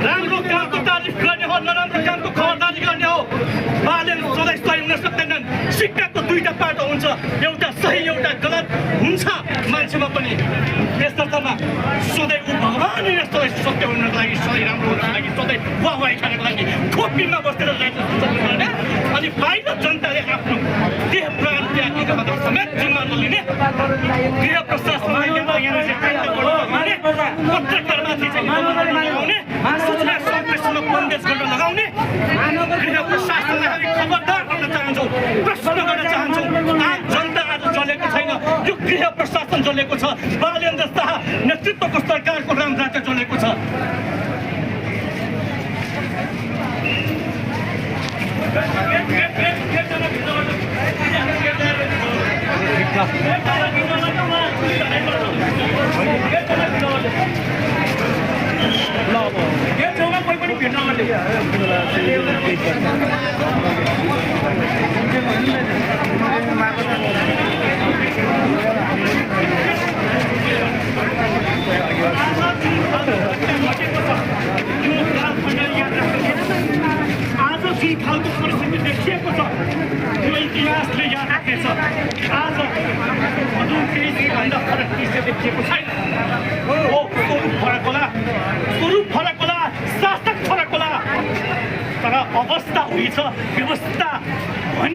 राम्रो कामको तारिफ गर्ने हो नराम्रो कामको खबरदारी गर्ने हो बालेन सधैँ सही हुन सक्दैनन् सिक्काको दुईटा पाटो हुन्छ एउटा सही एउटा गलत हुन्छ मान्छेमा पनि त्यसतर्फमा सधैँ ऊ भगवान यस्तोलाई सत्य हुनको लागि सही राम्रो हुनको लागि सधैँ वाहवाही खानको लागि खोपीमा बसेर अनि बाहिर जनताले आफ्नो देह प्राण त्यागेको मात्र समेत जिम्मा नलिने गृह प्रशासनलाई पत्रकारमाथि चाहिँ लगाउने सूचना सम्प्रेषणमा बन्देज गर्न लगाउने गृह प्रशासनलाई हामी खबरदार गर्न चाहन्छौँ प्रश्न गर्न चाहन्छौँ आम जनता आज जलेको छैन यो गृह प्रशासन जलेको छ बालेन्द्र शाह नेतृत्वको सरकारको राम राज्य जलेको छ आज जुन खालको परिस्थिति देखिएको छ त्यो इतिहासले याद राख्नेछ आज अझ केहीभन्दा फरक दृश्य देखिएको छैन हो स्वरूप फरक होला शासक फरक होला तर अवस्था हुनेछ व्यवस्था